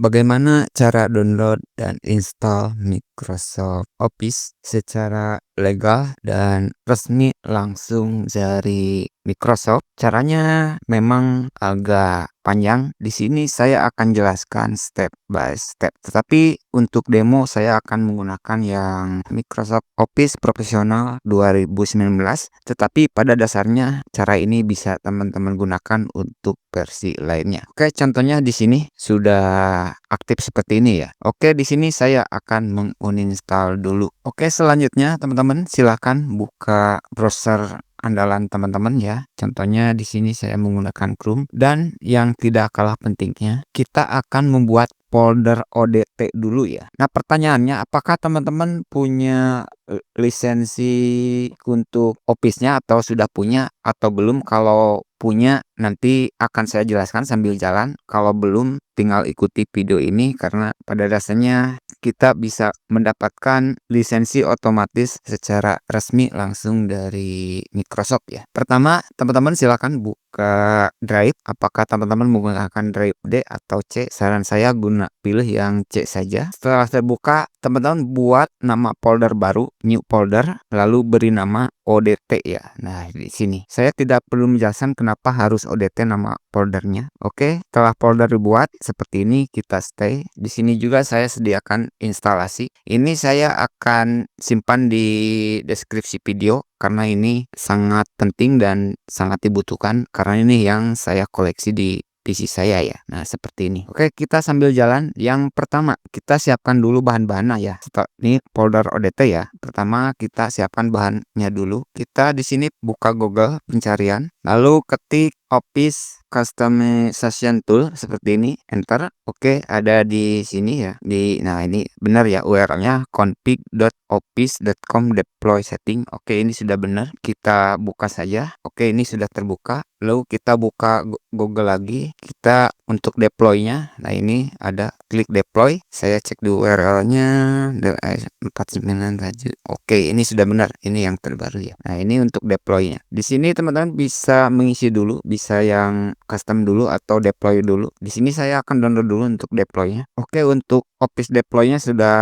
Bagaimana cara download dan install Microsoft Office secara legal dan resmi langsung dari Microsoft? Caranya memang agak panjang. Di sini saya akan jelaskan step by step. Tetapi untuk demo saya akan menggunakan yang Microsoft Office Professional 2019. Tetapi pada dasarnya cara ini bisa teman-teman gunakan untuk versi lainnya. Oke, contohnya di sini sudah aktif seperti ini ya. Oke, di sini saya akan menguninstall dulu. Oke, selanjutnya teman-teman silahkan buka browser andalan teman-teman ya. Contohnya di sini saya menggunakan Chrome, dan yang tidak kalah pentingnya kita akan membuat folder ODT dulu ya. Nah, pertanyaannya apakah teman-teman punya lisensi untuk Office-nya atau sudah punya atau belum? Kalau punya nanti akan saya jelaskan sambil jalan. Kalau belum tinggal ikuti video ini karena pada dasarnya kita bisa mendapatkan lisensi otomatis secara resmi langsung dari Microsoft ya. Pertama, teman-teman silakan buka Drive. Apakah teman-teman menggunakan Drive D atau C? Saran saya pilih yang C saja. Setelah terbuka, teman-teman buat nama folder baru, new folder, lalu beri nama ODT ya. Nah, di sini saya tidak perlu menjelaskan kenapa harus ODT nama foldernya. Oke, setelah folder dibuat seperti ini, kita stay. Di sini juga saya sediakan instalasi. Ini saya akan simpan di deskripsi video karena ini sangat penting dan sangat dibutuhkan karena ini yang saya koleksi di PC saya ya. Nah, seperti ini. Oke, kita sambil jalan. Yang pertama, kita siapkan dulu bahan-bahannya ya. Ini folder ODT ya. Pertama, kita siapkan bahannya dulu. Kita di sini buka Google pencarian, lalu ketik Office Customization Tool seperti ini, enter. Oke, ada di sini ya. Nah, ini benar ya URL-nya config.office.com deploy setting. Oke, ini sudah benar. Kita buka saja. Oke, ini sudah terbuka. Lalu kita buka Google lagi. Kita untuk deploy-nya. Nah, ini ada klik deploy. Saya cek di URL-nya 497. Oke, ini sudah benar. Ini yang terbaru ya. Nah, ini untuk deploy-nya. Di sini teman-teman bisa mengisi dulu, bisa yang custom dulu atau deploy dulu. Di sini saya akan download dulu untuk deploy-nya. Oke, untuk Office deploy-nya sudah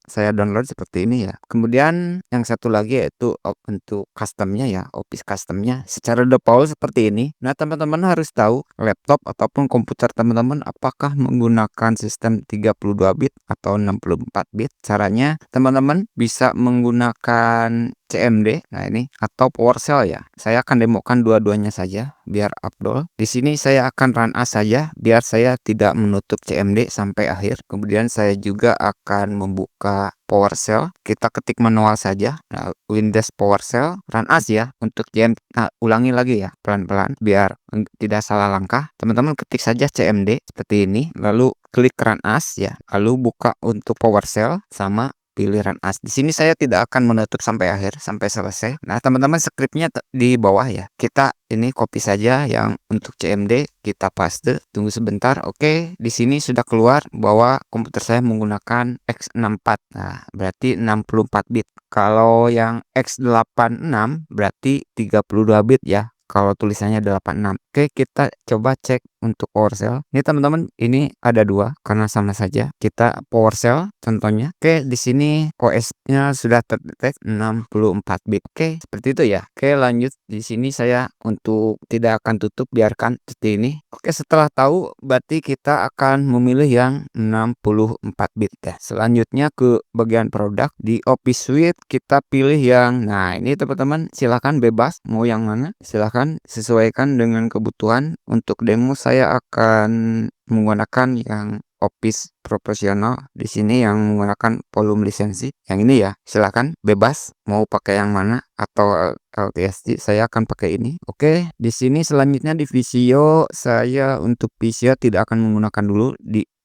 saya download seperti ini ya. Kemudian yang satu lagi yaitu untuk custom-nya ya, Office custom-nya secara default seperti ini. Nah, teman-teman harus tahu laptop ataupun komputer teman-teman apakah menggunakan sistem 32 bit atau 64 bit. Caranya teman-teman bisa menggunakan CMD, nah ini atau PowerShell ya. Saya akan demokan dua-duanya saja biar afdol. Di sini saya akan run as saja biar saya tidak menutup CMD sampai akhir. Kemudian saya juga akan membuka PowerShell. Kita ketik manual saja. Nah, Windows PowerShell run as ya untuk CMD. Nah, ulangi lagi ya pelan-pelan biar tidak salah langkah. Teman-teman ketik saja CMD seperti ini, lalu klik run as ya. Lalu buka untuk PowerShell sama pilih run as. Di sini saya tidak akan menutup sampai akhir, sampai selesai. Nah, teman-teman skripnya di bawah ya. Kita ini copy saja yang untuk CMD, kita paste. Tunggu sebentar. Oke, di sini sudah keluar bahwa komputer saya menggunakan X64. Nah, berarti 64 bit. Kalau yang X86 berarti 32 bit ya. Kalau tulisannya 86. Oke, kita coba cek untuk PowerShell. Ini teman-teman, ini ada dua karena sama saja. Kita PowerShell contohnya. Oke, di sini OS-nya sudah terdetek 64 bit. Oke, seperti itu ya. Oke, lanjut. Di sini saya untuk tidak akan tutup, biarkan seperti ini. Oke, setelah tahu berarti kita akan memilih yang 64 bit ya. Selanjutnya ke bagian produk. Di Office Suite kita pilih yang, nah ini teman-teman silahkan bebas mau yang mana. Silahkan sesuaikan dengan kebutuhan. Untuk demo saya akan menggunakan yang Office Professional. Di sini yang menggunakan volume lisensi. Yang ini ya, silakan bebas mau pakai yang mana atau LTSC. Saya akan pakai ini. Oke, di sini selanjutnya di Visio saya untuk Visio tidak akan menggunakan dulu.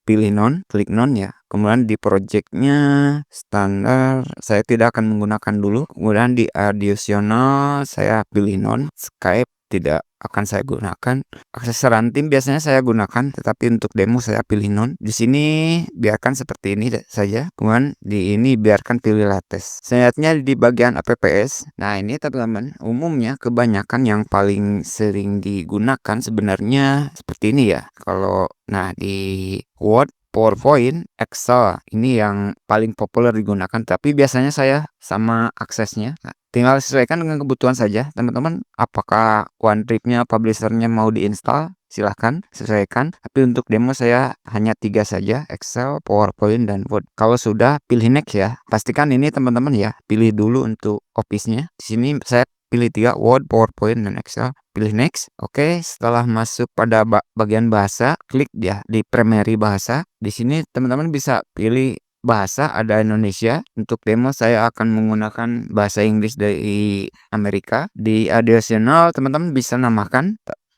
Pilih non, klik non ya. Kemudian di projectnya standar saya tidak akan menggunakan dulu. Kemudian di additional saya pilih non. Skype tidak akan saya gunakan. Akses ranting biasanya saya gunakan, tetapi untuk demo saya pilih non. Di sini biarkan seperti ini saja. Kemudian di ini biarkan pilih latest. Selanjutnya di bagian APPS. Nah, ini teman-teman, umumnya kebanyakan yang paling sering digunakan sebenarnya seperti ini ya. Kalau nah di Word, PowerPoint, Excel, ini yang paling populer digunakan, tapi biasanya saya sama aksesnya. Nah, tinggal sesuaikan dengan kebutuhan saja, teman-teman. Apakah OneDrive-nya, publisher-nya mau diinstal? Silahkan sesuaikan. Tapi untuk demo saya hanya 3 saja, Excel, PowerPoint, dan Word. Kalau sudah, pilih next ya. Pastikan ini teman-teman ya, pilih dulu untuk Office-nya. Di sini saya pilih 3, Word, PowerPoint, dan Excel. Pilih next. Oke, setelah masuk pada bagian bahasa, klik ya di primary bahasa. Di sini teman-teman bisa pilih bahasa, ada Indonesia. Untuk demo saya akan menggunakan bahasa Inggris dari Amerika. Di additional teman-teman bisa namakan.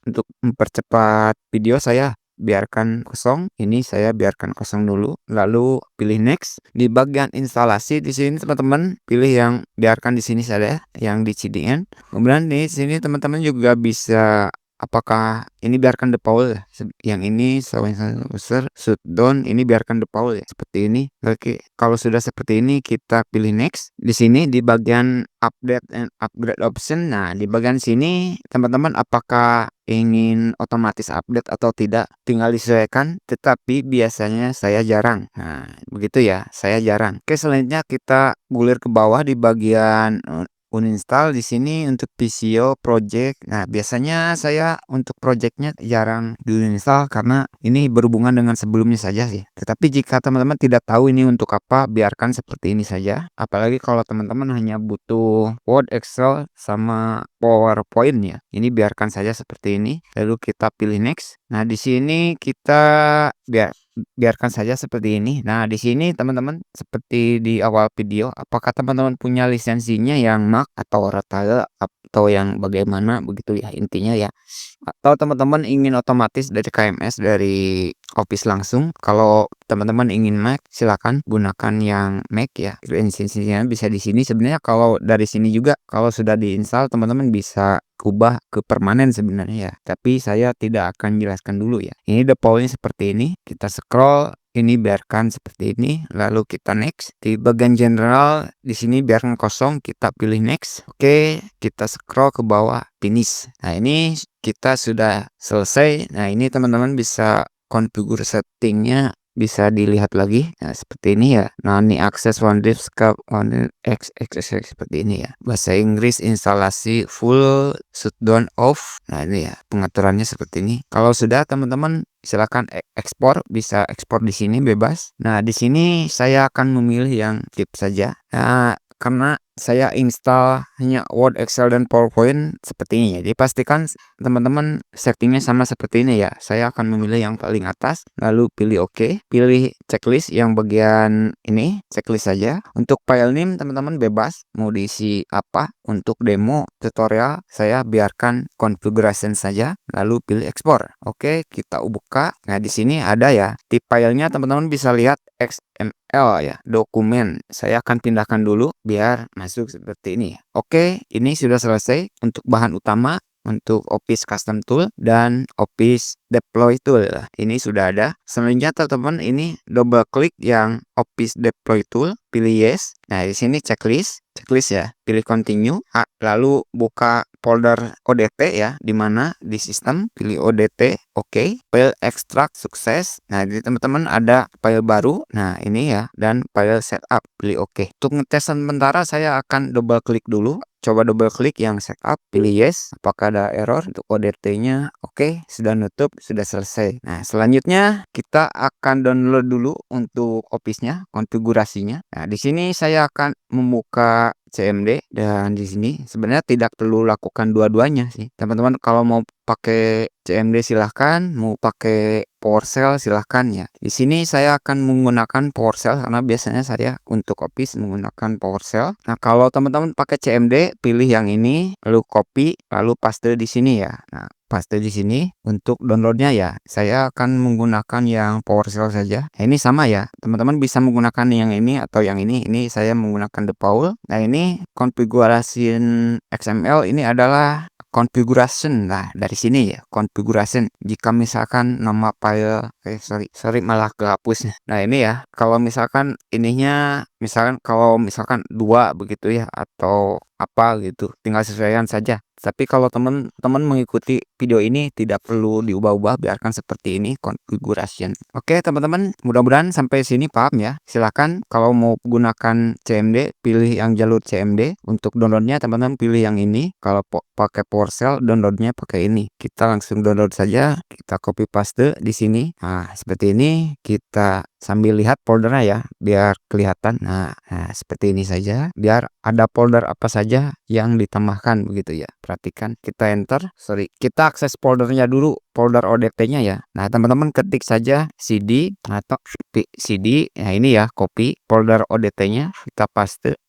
Untuk mempercepat video saya biarkan kosong. Ini saya biarkan kosong dulu. Lalu pilih next. Di bagian instalasi di sini teman-teman pilih yang biarkan di sini saja, yang di CDN. Kemudian di sini teman-teman juga bisa apakah ini biarkan default ya. Yang ini user shutdown, ini biarkan default ya, seperti ini. Oke, kalau sudah seperti ini kita pilih next. Di sini di bagian update and upgrade option. Nah, di bagian sini teman-teman apakah ingin otomatis update atau tidak, tinggal disesuaikan, tetapi biasanya saya jarang. Nah, begitu ya, saya jarang. Oke, selanjutnya kita gulir ke bawah di bagian uninstall. Di sini untuk PCO project. Nah, biasanya saya untuk projectnya jarang diuninstall karena ini berhubungan dengan sebelumnya saja sih. Tetapi jika teman-teman tidak tahu ini untuk apa, biarkan seperti ini saja. Apalagi kalau teman-teman hanya butuh Word, Excel, sama PowerPoint ya. Ini biarkan saja seperti ini. Lalu kita pilih next. Nah, di sini kita biarkan saja seperti ini. Nah, di sini teman-teman seperti di awal video, apakah teman-teman punya lisensinya yang Mac atau Retail atau yang bagaimana begitu ya intinya ya. Atau teman-teman ingin otomatis dari KMS dari Office langsung. Kalau teman-teman ingin Mac, silakan gunakan yang Mac ya. Lisensinya bisa di sini. Sebenarnya kalau dari sini juga kalau sudah diinstal teman-teman bisa ubah ke permanen sebenarnya ya. Tapi saya tidak akan jelaskan dulu ya. Ini defaultnya seperti ini. Kita scroll, ini biarkan seperti ini. Lalu kita next. Di bagian general di sini biarkan kosong. Kita pilih next. Oke, kita scroll ke bawah, finish. Nah, ini kita sudah selesai. Nah, ini teman-teman bisa configure settingnya, bisa dilihat lagi. Nah, seperti ini ya. Nah, ini akses OneDrive scope seperti ini ya. Bahasa Inggris instalasi full shutdown off. Nah, ini ya pengaturannya seperti ini. Kalau sudah teman-teman silakan ekspor, bisa ekspor di sini bebas. Nah, di sini saya akan memilih yang tip saja. Nah, karena saya install hanya Word, Excel, dan PowerPoint seperti ini ya. Jadi pastikan teman-teman settingnya sama seperti ini ya. Saya akan memilih yang paling atas, lalu pilih OK, pilih checklist yang bagian ini, checklist saja. Untuk file name teman-teman bebas mau diisi apa. Untuk demo tutorial saya biarkan configuration saja, lalu pilih ekspor. Oke, kita buka. Nah, di sini ada ya tip filenya, teman-teman bisa lihat XML ya, dokumen. Saya akan pindahkan dulu biar masuk seperti ini. Oke, ini sudah selesai untuk bahan utama, untuk Office Custom Tool dan Office Deploy Tool. Ini sudah ada. Selanjutnya teman-teman ini double klik yang Office Deploy Tool, pilih yes. Nah, di sini checklist ya, pilih continue. Lalu buka folder ODT ya, di mana di sistem, pilih ODT. Oke, file extract sukses. Nah, jadi teman-teman ada file baru. Nah, ini ya, dan file setup, pilih oke. Untuk ngetes sementara saya akan double klik dulu. Coba double klik yang setup, pilih yes. Apakah ada error untuk ODT-nya? Oke, sudah nutup, sudah selesai. Nah, selanjutnya kita akan download dulu untuk Office-nya, konfigurasinya. Nah, di sini saya akan membuka CMD, dan di sini sebenarnya tidak perlu lakukan dua-duanya sih. Teman-teman kalau mau pakai CMD silahkan, mau pakai PowerShell silahkan ya. Di sini saya akan menggunakan PowerShell karena biasanya saya untuk Office menggunakan PowerShell. Nah, kalau teman-teman pakai CMD, pilih yang ini, lalu copy, lalu paste di sini ya. Nah, paste di sini. Untuk downloadnya ya, saya akan menggunakan yang PowerShell saja. Nah, ini sama ya, teman-teman bisa menggunakan yang ini atau yang ini. Ini saya menggunakan default. Nah, ini konfigurasi XML ini adalah configuration. Nah, dari sini ya, configuration. Jika misalkan nama file, sorry malah kehapus. Nah, ini ya, kalau misalkan ininya, misalkan kalau misalkan 2 begitu ya, atau apa gitu, tinggal sesuaikan saja. Tapi kalau teman-teman mengikuti video ini tidak perlu diubah-ubah, biarkan seperti ini configuration. Oke teman-teman, mudah-mudahan sampai sini paham ya. Silahkan kalau mau gunakan CMD, pilih yang jalur CMD. Untuk downloadnya teman-teman pilih yang ini. Kalau pakai PowerShell, downloadnya pakai ini. Kita langsung download saja, kita copy paste di sini. Nah seperti ini, kita sambil lihat foldernya ya, biar kelihatan. Nah seperti ini saja, biar ada folder apa saja yang ditambahkan begitu ya. Perhatikan, kita enter, kita akses foldernya dulu, folder ODT-nya ya. Nah teman-teman ketik saja cd atau cd, nah ini ya, copy folder ODT-nya, kita paste.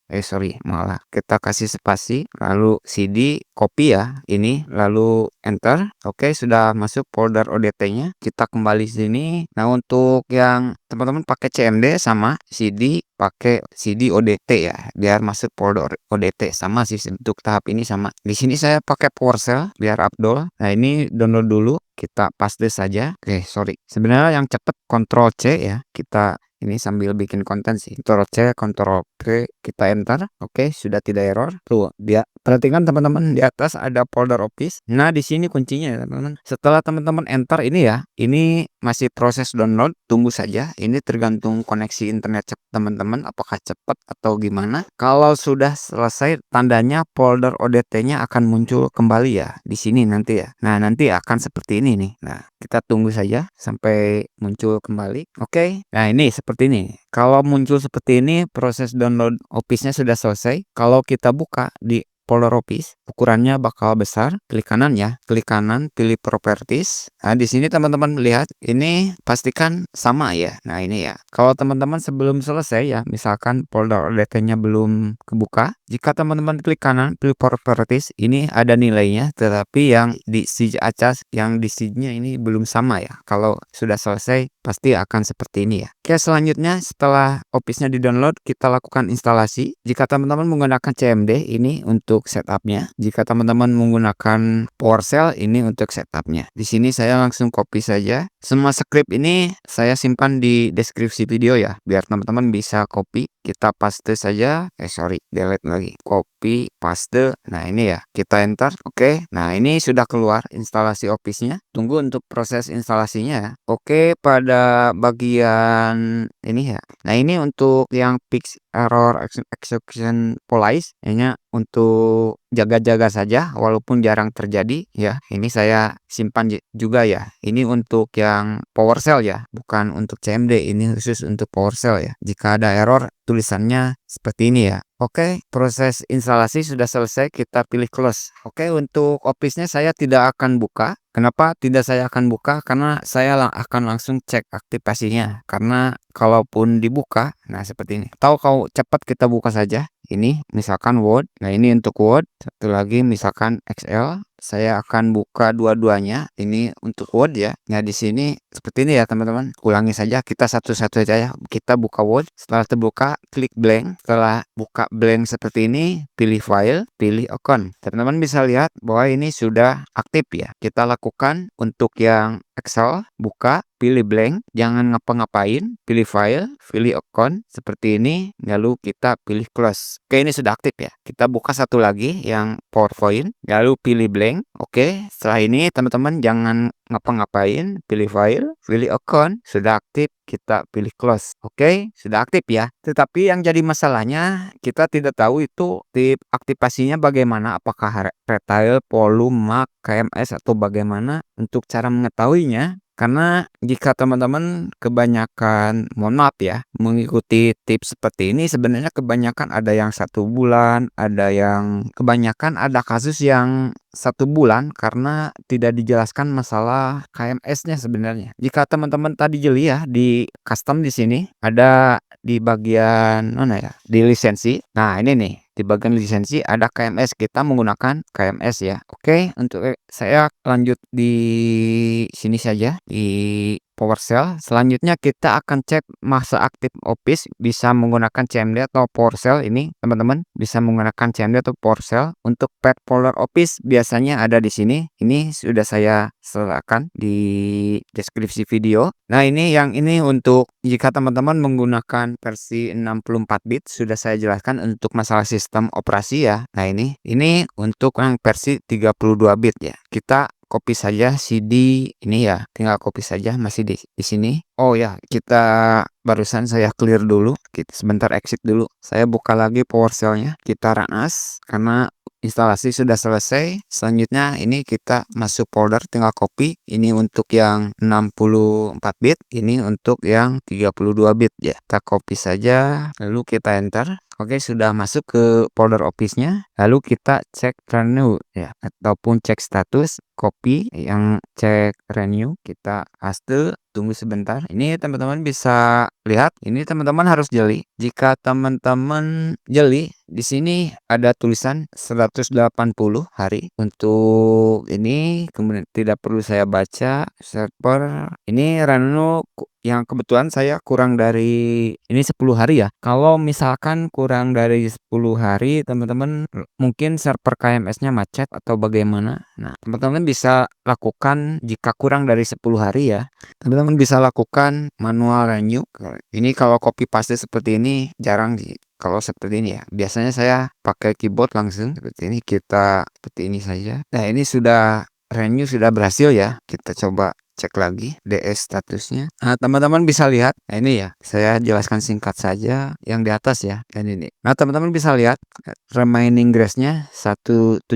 Malah kita kasih spasi, lalu cd copy ya ini, lalu enter. Oke, sudah masuk folder ODT-nya. Kita kembali sini. Nah untuk yang teman-teman pakai CMD sama cd, pakai cd ODT ya, biar masuk folder ODT. Sama sih untuk tahap ini sama. Di sini saya pakai PowerShell biar Abdul. Nah ini download dulu, kita paste saja. Oke, sebenarnya yang cepat Ctrl C ya. Kita ini sambil bikin konten sih. Ctrl C, Ctrl V, kita enter. Oke, sudah tidak error. Tuh, dia perhatikan teman-teman, di atas ada folder Office. Nah, di sini kuncinya ya, teman-teman. Setelah teman-teman enter ini ya, ini masih proses download, tunggu saja. Ini tergantung koneksi internet teman-teman, apakah cepat atau gimana. Kalau sudah selesai, tandanya folder ODT-nya akan muncul kembali ya di sini nanti ya. Nah, nanti akan seperti ini nih. Nah, kita tunggu saja sampai muncul kembali. Oke. Nah, ini seperti ini. Kalau muncul seperti ini, proses download Office-nya sudah selesai. Kalau kita buka di folder Office, ukurannya bakal besar. Klik kanan ya, klik kanan, pilih Properties. Nah, di sini teman-teman lihat, ini pastikan sama ya. Nah, ini ya. Kalau teman-teman sebelum selesai ya, misalkan folder ODT-nya belum kebuka, jika teman-teman klik kanan, pilih Properties, ini ada nilainya, tetapi yang di siege acas, yang di siege-nya ini belum sama ya. Kalau sudah selesai, pasti akan seperti ini ya. Oke, selanjutnya setelah Office-nya di-download, kita lakukan instalasi. Jika teman-teman menggunakan CMD, ini untuk setupnya. Jika teman-teman menggunakan PowerShell, ini untuk setupnya. Di sini saya langsung copy saja. Semua script ini saya simpan di deskripsi video ya, biar teman-teman bisa copy. Kita paste saja. Delete lagi. Copy, paste. Nah ini ya, kita enter. Oke, nah ini sudah keluar instalasi Office-nya. Tunggu untuk proses instalasinya ya. Oke, pada bagian ini ya. Nah ini untuk yang fix error execution policy, hanya untuk jaga-jaga saja walaupun jarang terjadi ya. Ini saya simpan juga ya. Ini untuk yang PowerShell ya, bukan untuk CMD. Ini khusus untuk PowerShell ya. Jika ada error, tulisannya seperti ini ya. Oke, proses instalasi sudah selesai, kita pilih close. Oke, untuk Office-nya saya tidak akan buka. Kenapa tidak saya akan buka? Karena saya akan langsung cek aktivasinya. Karena kalaupun dibuka, nah seperti ini. Tahu kalau cepat kita buka saja. Ini misalkan Word. Nah ini untuk Word. Satu lagi misalkan Excel. Saya akan buka dua-duanya. Ini untuk Word ya. Nah di sini seperti ini ya teman-teman. Ulangi saja, kita satu-satu saja. Kita buka Word. Setelah terbuka, klik blank. Setelah buka blank seperti ini, pilih file, pilih account. Teman-teman bisa lihat bahwa ini sudah aktif ya. Kita lakukan untuk yang Excel, buka, pilih blank, jangan ngapa-ngapain, pilih file, pilih account seperti ini, lalu kita pilih close. Oke, ini sudah aktif ya. Kita buka satu lagi yang PowerPoint, lalu pilih blank. Oke, setelah ini teman-teman jangan ngapa-ngapain, pilih file, pilih account, sudah aktif, kita pilih close. Oke, sudah aktif ya. Tetapi yang jadi masalahnya, kita tidak tahu itu tip aktivasinya bagaimana, apakah retail, volume, mark, KMS atau bagaimana. Untuk cara mengetahuinya, karena jika teman-teman kebanyakan, mohon maaf ya, mengikuti tips seperti ini, sebenarnya kebanyakan ada yang 1 bulan, ada yang kebanyakan ada kasus yang 1 bulan karena tidak dijelaskan masalah KMS-nya sebenarnya. Jika teman-teman tadi jeli ya di custom di sini ada di bagian mana ya? Di lisensi. Nah, ini nih di bagian lisensi ada KMS, kita menggunakan KMS ya. Oke, untuk saya lanjut di sini saja di PowerShell. Selanjutnya kita akan cek masa aktif Office bisa menggunakan CMD atau PowerShell. Ini teman-teman bisa menggunakan CMD atau PowerShell. Untuk path folder Office biasanya ada di sini. Ini sudah saya sertakan di deskripsi video. Nah, ini untuk jika teman-teman menggunakan versi 64 bit sudah saya jelaskan untuk masalah sistem operasi ya. Nah, ini untuk yang versi 32 bit ya. Kita copy saja CD ini ya, tinggal copy saja masih di sini. Oh ya, kita barusan saya clear dulu. Kita sebentar exit dulu. Saya buka lagi PowerShell-nya. Kita run as karena instalasi sudah selesai. Selanjutnya ini kita masuk folder, tinggal copy. Ini untuk yang 64 bit, ini untuk yang 32 bit ya. Kita copy saja, lalu kita enter. Oke, sudah masuk ke folder Office-nya. Lalu kita cek renew ya, ataupun cek status. Copy yang cek renew, kita paste. Tunggu sebentar. Ini teman-teman bisa lihat. Ini teman-teman harus jeli. Jika teman-teman jeli, di sini ada tulisan 180 hari. Untuk ini kemudian tidak perlu saya baca. Server ini renew yang kebetulan saya kurang dari ini 10 hari ya. Kalau misalkan kurang dari 10 hari, teman-teman mungkin server KMS-nya macet atau bagaimana. Nah, teman-teman bisa lakukan jika kurang dari 10 hari ya. Teman-teman bisa lakukan manual renew. Ini kalau copy paste seperti ini jarang sih. Kalau seperti ini ya, biasanya saya pakai keyboard langsung seperti ini. Kita seperti ini saja. Nah, ini sudah renew sudah berhasil ya. Kita coba cek lagi DS statusnya. Nah, teman-teman bisa lihat. Nah, ini ya, saya jelaskan singkat saja yang di atas ya. Dan ini. Nah, teman-teman bisa lihat remaining grace-nya 179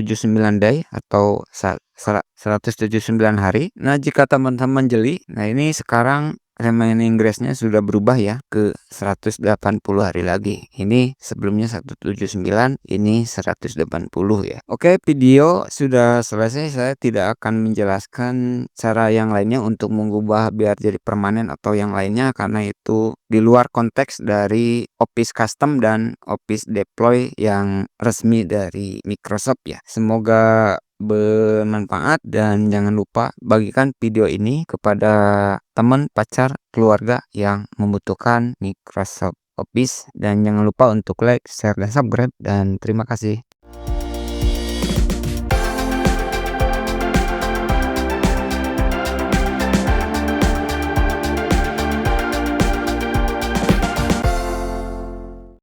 day atau 179 hari. Nah, jika teman-teman jeli, nah ini sekarang remaining grace-nya sudah berubah ya ke 180 hari lagi. Ini sebelumnya 179, ini 180 ya. Oke, video sudah selesai. Saya tidak akan menjelaskan cara yang lainnya untuk mengubah biar jadi permanen atau yang lainnya karena itu di luar konteks dari Office Custom dan Office Deploy yang resmi dari Microsoft ya. Semoga bermanfaat dan jangan lupa bagikan video ini kepada teman, pacar, keluarga yang membutuhkan Microsoft Office dan jangan lupa untuk like, share, dan subscribe dan terima kasih.